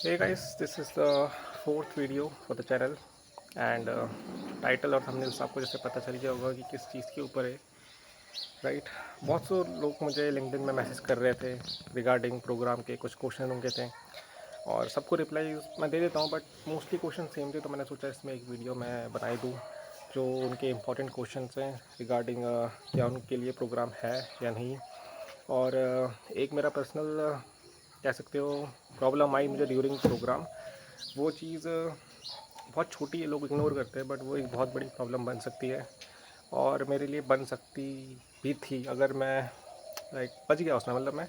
Hey guys, this is the fourth video for the channel and title और thumbnail से आपको जैसे पता चल गया होगा कि किस चीज़ के ऊपर है। राइट, बहुत से लोग मुझे लिंक्डइन में मैसेज कर रहे थे रिगार्डिंग प्रोग्राम के, कुछ क्वेश्चन उनके थे और सबको रिप्लाई मैं दे देता हूँ, बट मोस्टली क्वेश्चन सेम थे, तो मैंने सोचा इसमें एक वीडियो मैं बना दूँ जो उनके इम्पोर्टेंट क्वेश्चन हैं रिगार्डिंग क्या उनके लिए प्रोग्राम है या नहीं। और एक मेरा पर्सनल कह सकते हो प्रॉब्लम आई मुझे ड्यूरिंग प्रोग्राम। वो चीज़ बहुत छोटी है, लोग इग्नोर करते हैं, बट वो एक बहुत बड़ी प्रॉब्लम बन सकती है और मेरे लिए बन सकती भी थी अगर मैं लाइक बच गया उसमें। मतलब मैं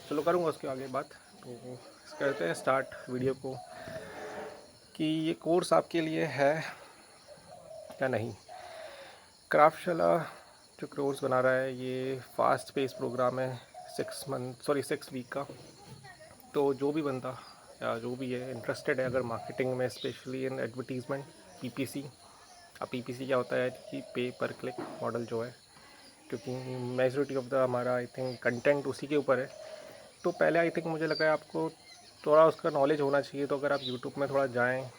चलो करूँगा उसके आगे बात। तो करते हैं स्टार्ट वीडियो को कि ये कोर्स आपके लिए है या नहीं। क्राफ्टशाला जो कोर्स बना रहा है ये फास्ट पेस प्रोग्राम है, 6 वीक का। तो जो भी बंदा या जो भी है इंटरेस्टेड है अगर मार्केटिंग में, स्पेशली इन एडवर्टीज़मेंट, पीपीसी। अब पीपीसी क्या होता है कि पे पर क्लिक मॉडल जो है, क्योंकि मेजॉरिटी ऑफ द हमारा आई थिंक कंटेंट उसी के ऊपर है। तो पहले आई थिंक मुझे लगा है आपको थोड़ा उसका नॉलेज होना चाहिए। तो अगर आप यूट्यूब में थोड़ा जाएँ,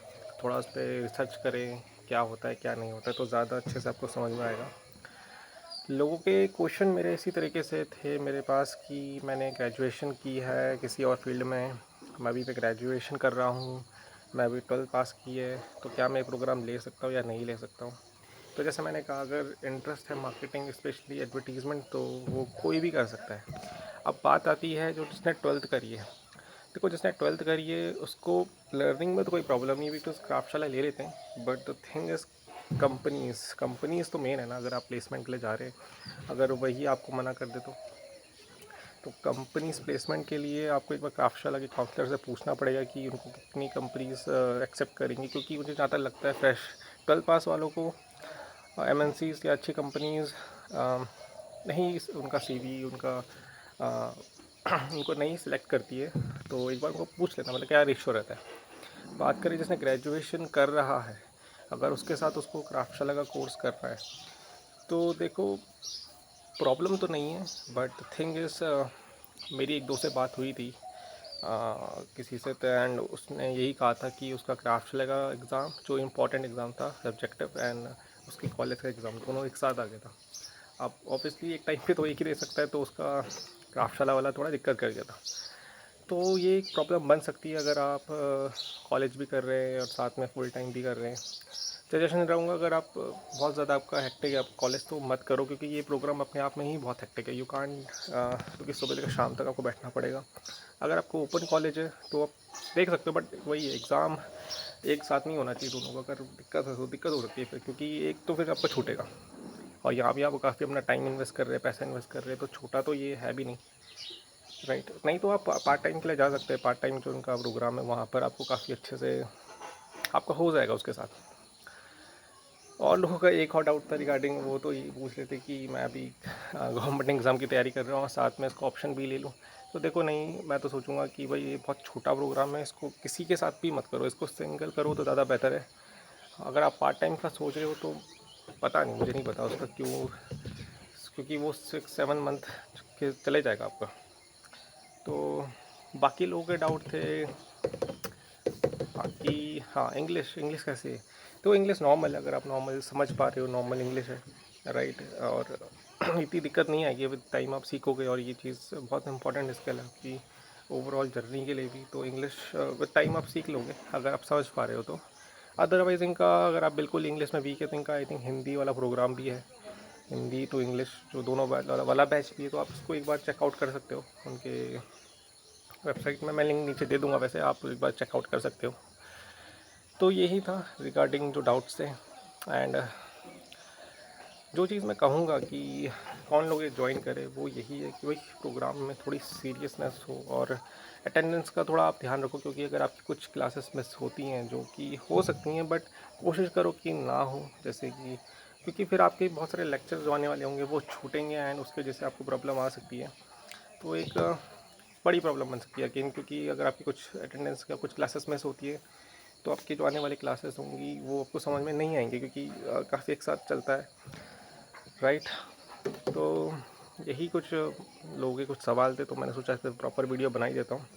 थोड़ा उस पर रिसर्च करें क्या होता है क्या नहीं होता है, तो ज़्यादा अच्छे से आपको समझ में आएगा। लोगों के क्वेश्चन मेरे इसी तरीके से थे मेरे पास कि मैंने ग्रेजुएशन की है किसी और फील्ड में, मैं अभी पे ग्रेजुएशन कर रहा हूँ, मैं अभी 12th पास की है, तो क्या मैं प्रोग्राम ले सकता हूँ या नहीं ले सकता हूँ। तो जैसे मैंने कहा, अगर इंटरेस्ट है मार्केटिंग, स्पेशली एडवर्टीज़मेंट, तो वो कोई भी कर सकता है। अब बात आती है जो जिसने 12th करी है। देखो, जिसने 12th करी है उसको लर्निंग में तो कोई प्रॉब्लम नहीं, बिकॉज क्राफ्टशाला ले लेते हैं, but the thing is companies तो मेन है ना। अगर आप प्लेसमेंट के लिए जा रहे हैं, अगर वही आपको मना कर दे तो कंपनीज प्लेसमेंट के लिए आपको एक बार क्राफ्टशाला के काउंसलर से पूछना पड़ेगा कि उनको कितनी कंपनीज एक्सेप्ट करेंगी। क्योंकि मुझे जहाँ तक लगता है फ्रेश 12th पास वालों को एमएनसीज या अच्छी कंपनीज नहीं, उनका सीवी उनका उनको नहीं सिलेक्ट करती है। तो एक बार उनको पूछ लेना, मतलब क्या रेशियो रहता है। बात करें जिसने ग्रेजुएशन कर रहा है, अगर उसके साथ उसको क्राफ्टशाला का कोर्स करना है, तो देखो प्रॉब्लम तो नहीं है, बट थिंग इज़ मेरी एक दो से बात हुई थी किसी से, तो एंड उसने यही कहा था कि उसका क्राफ्टशाला का एग्ज़ाम जो इम्पोर्टेंट एग्ज़ाम था सब्जेक्टिव, एंड उसके कॉलेज का एग्ज़ाम दोनों एक साथ आ गया था। अब ऑब्वियसली एक टाइम पे तो एक ही दे सकता है, तो उसका क्राफ्टशाला वाला थोड़ा दिक्कत कर गया था। तो ये एक प्रॉब्लम बन सकती है अगर आप कॉलेज भी कर रहे हैं और साथ में फुल टाइम भी कर रहे हैं। सजेशन रहूँगा, अगर आप बहुत ज़्यादा आपका हेक्टिक है आप कॉलेज, तो मत करो, क्योंकि ये प्रोग्राम अपने आप में ही बहुत हेक्टिक है। यू कांट, क्योंकि सुबह लेकर शाम तक आपको बैठना पड़ेगा। अगर आपको ओपन कॉलेज है तो आप देख सकते हो, बट वही एग्ज़ाम एक साथ नहीं होना चाहिए दोनों का। अगर दिक्कत हो सकती है फिर, क्योंकि एक तो फिर आपका छूटेगा और यहाँ भी आप काफ़ी अपना टाइम इन्वेस्ट कर रहे हैं, पैसा इन्वेस्ट कर रहे हैं, तो छोटा तो ये है भी नहीं। राइट, नहीं तो आप पार्ट टाइम के लिए जा सकते हैं। पार्ट टाइम जो उनका प्रोग्राम है वहाँ पर आपको काफ़ी अच्छे से आपका हो जाएगा उसके साथ। और लोगों का एक और डाउट था रिगार्डिंग, वो तो ये पूछ रहे थे कि मैं अभी गवर्नमेंट एग्ज़ाम की तैयारी कर रहा हूँ और साथ में इसको ऑप्शन भी ले लूँ। तो देखो, नहीं, मैं तो सोचूंगा कि भाई ये बहुत छोटा प्रोग्राम है, इसको किसी के साथ भी मत करो, इसको सिंगल करो तो ज़्यादा बेहतर है। अगर आप पार्ट टाइम का सोच रहे हो तो पता नहीं, मुझे नहीं पता उसका क्यों, क्योंकि वो 6-7 मंथ के चले जाएगा आपका। तो बाकी लोगों के डाउट थे बाकी। हाँ, इंग्लिश इंग्लिश कैसे है? तो इंग्लिश नॉर्मल है, अगर आप नॉर्मल समझ पा रहे हो, नॉर्मल इंग्लिश है। राइट, और इतनी दिक्कत नहीं आएगी, विद टाइम आप सीखोगे। और ये चीज़ बहुत इंपॉर्टेंट स्किल है आपकी ओवरऑल जर्नी के लिए भी। तो इंग्लिश विद टाइम आप सीख लोगे अगर आप समझ पा रहे हो तो। अदरवाइज़ इनका, अगर आप बिल्कुल इंग्लिश में वीक है तो इनका आई थिंक हिंदी वाला प्रोग्राम भी है, हिंदी टू इंग्लिश जो दोनों वाला बैच भी है। तो आप उसको एक बार चेकआउट कर सकते हो, उनके वेबसाइट में मैं लिंक नीचे दे दूँगा, वैसे आप एक बार चेकआउट कर सकते हो। तो यही था रिगार्डिंग जो डाउट्स थे। एंड जो चीज़ मैं कहूँगा कि कौन लोग ये ज्वाइन करे, वो यही है कि भाई प्रोग्राम में थोड़ी सीरियसनेस हो और अटेंडेंस का थोड़ा आप ध्यान रखो। क्योंकि अगर आपकी कुछ क्लासेस मिस होती हैं, जो कि हो सकती हैं, बट कोशिश करो कि ना हो। जैसे कि क्योंकि फिर आपके बहुत सारे लेक्चर्स जो आने वाले होंगे वो छूटेंगे एंड उसके वजह से आपको प्रॉब्लम आ सकती है। तो एक बड़ी प्रॉब्लम बन सकती है अगेन, क्योंकि अगर आपकी कुछ अटेंडेंस का कुछ क्लासेस मिस होती है तो आपकी जो आने वाली क्लासेस होंगी वो आपको समझ में नहीं आएंगी, क्योंकि काफ़ी एक साथ चलता है। राइट, तो यही कुछ लोगों के कुछ सवाल थे, तो मैंने सोचा इस पर प्रॉपर वीडियो बना ही देता हूँ।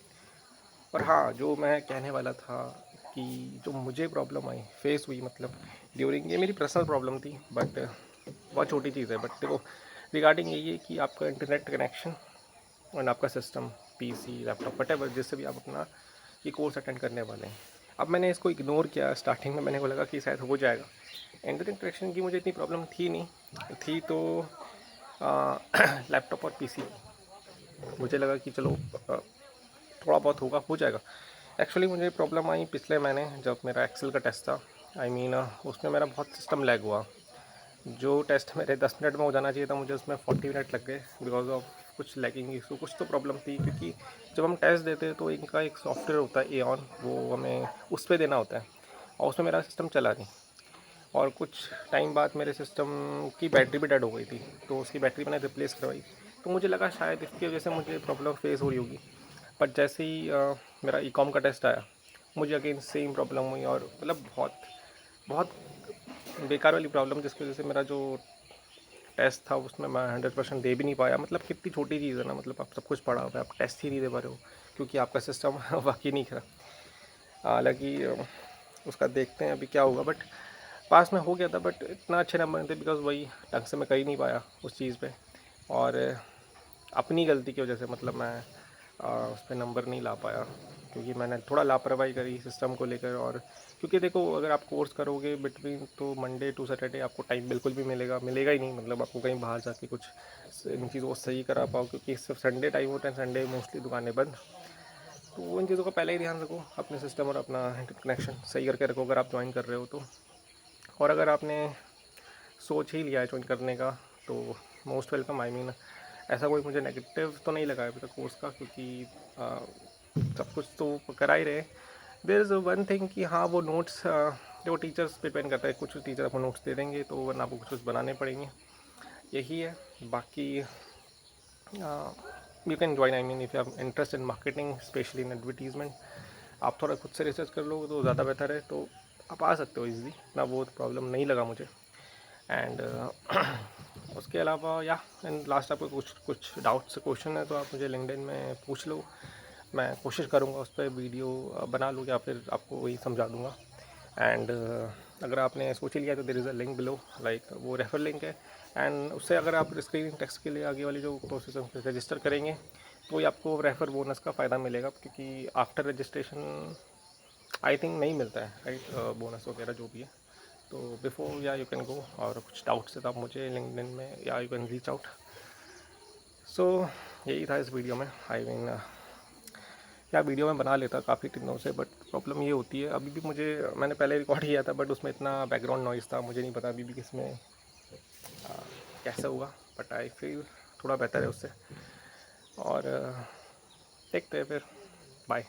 और हाँ, जो मैं कहने वाला था कि जो मुझे प्रॉब्लम आई, फेस हुई मतलब ड्यूरिंग, ये मेरी पर्सनल प्रॉब्लम थी, बट बहुत छोटी चीज़ है, बट देखो रिगार्डिंग यही है कि आपका इंटरनेट कनेक्शन और आपका सिस्टम, पीसी, लैपटॉप, व्हाटएवर, जिससे भी आप अपना ये कोर्स अटेंड करने वाले हैं। अब मैंने इसको इग्नोर किया स्टार्टिंग में, मैंने को लगा कि शायद हो जाएगा। इंटरनेट कनेक्शन की मुझे इतनी प्रॉब्लम थी नहीं, थी तो लैपटॉप और पीसी की मुझे लगा कि चलो थोड़ा बहुत होगा, हो जाएगा। एक्चुअली मुझे प्रॉब्लम आई पिछले महीने, जब मेरा एक्सेल का टेस्ट था। आई मीन उसमें मेरा बहुत सिस्टम लैग हुआ। जो टेस्ट मेरे 10 मिनट में हो जाना चाहिए था, मुझे उसमें 40 मिनट लग गए बिकॉज ऑफ कुछ लैगिंग इशू, कुछ तो प्रॉब्लम थी। क्योंकि जब हम टेस्ट देते हैं तो इनका एक सॉफ्टवेयर होता है एऑन, वो हमें उस पर देना होता है, और उसमें मेरा सिस्टम चला नहीं। और कुछ टाइम बाद मेरे सिस्टम की बैटरी भी डेड हो गई थी, तो उसकी बैटरी मैंने रिप्लेस करवाई। तो मुझे लगा शायद इसकी वजह से मुझे प्रॉब्लम फेस हो रही होगी। बट जैसे ही मेरा ईकॉम का टेस्ट आया, मुझे अगेन सेम प्रॉब्लम हुई, और मतलब बहुत बहुत बेकार वाली प्रॉब्लम, जिसकी वजह से मेरा जो टेस्ट था उसमें मैं 100% दे भी नहीं पाया। मतलब कितनी छोटी चीज़ है ना, मतलब आप सब कुछ पढ़ा हुआ है, आप टेस्ट ही नहीं दे पा रहे हो क्योंकि आपका सिस्टम वाकई नहीं करा। हालांकि उसका देखते हैं अभी क्या होगा, बट पास में हो गया था। बट इतना अच्छे नंबर नहीं थे बिकॉज वही ढंग से मैं कर ही नहीं पाया उस चीज़ पे, और अपनी गलती की वजह से मतलब मैं उस पर नंबर नहीं ला पाया, क्योंकि मैंने थोड़ा लापरवाही करी सिस्टम को लेकर। और क्योंकि देखो, अगर आप कोर्स करोगे बिटवीन, तो मंडे टू सैटरडे आपको टाइम बिल्कुल भी मिलेगा ही नहीं। मतलब आपको कहीं बाहर जाके कुछ इन चीज़ों को सही करा पाओ, क्योंकि सिर्फ संडे टाइम होता है, संडे मोस्टली दुकानें बंद। तो इन चीज़ों का पहले ही ध्यान रखो, अपने सिस्टम और अपना इंटरनेट कनेक्शन सही करके रखो अगर आप ज्वाइन कर रहे हो तो। और अगर आपने सोच ही लिया है ज्वाइन करने का, तो मोस्ट वेलकम। आई मीन ऐसा कोई मुझे नेगेटिव तो नहीं लगा है अभी तक कोर्स का, क्योंकि सब कुछ तो करा ही रहे। देयर इज़ वन थिंग कि हाँ, वो नोट्स जो टीचर्स पे डिपेंड करता है, कुछ टीचर आपको नोट्स दे देंगे, तो वरना आपको कुछ बनाने पड़ेंगे, यही है। बाकी you can join, I mean if you have interest in marketing, specially in advertisement, आप थोड़ा खुद से रिसर्च कर लो तो ज़्यादा बेहतर है। तो आप आ सकते हो इजीली, ना वो प्रॉब्लम नहीं लगा मुझे। एंड उसके अलावा या एंड लास्ट, आपको कुछ कुछ डाउट्स क्वेश्चन है तो आप मुझे लिंक्डइन में पूछ लो, मैं कोशिश करूँगा उस पर वीडियो बना लूँ, या फिर आपको वही समझा दूँगा। एंड अगर आपने सोच ही लिया तो there is a link below, like वो रेफर लिंक है। एंड उससे अगर आप स्क्रीनिंग टेस्ट के लिए आगे वाली जो प्रोसेस है रजिस्टर करेंगे, तो ही आपको रेफर बोनस का फ़ायदा मिलेगा, क्योंकि आफ्टर रजिस्ट्रेशन आई थिंक नहीं मिलता है, राइट, बोनस वगैरह जो भी है। तो बिफोर या यू कैन गो, और कुछ डाउट्स है तो आप मुझे लिंक्डइन में या यू कैन रीच आउट। सो यही था इस वीडियो में। आई मीन या वीडियो में बना लेता काफ़ी दिनों से, बट प्रॉब्लम ये होती है अभी भी मुझे, मैंने पहले रिकॉर्ड किया था बट उसमें इतना बैकग्राउंड नॉइज़ था, मुझे नहीं पता अभी भी किसमें कैसा हुआ। बट आई फील थोड़ा बेहतर है उससे। और देखते हैं फिर, बाय।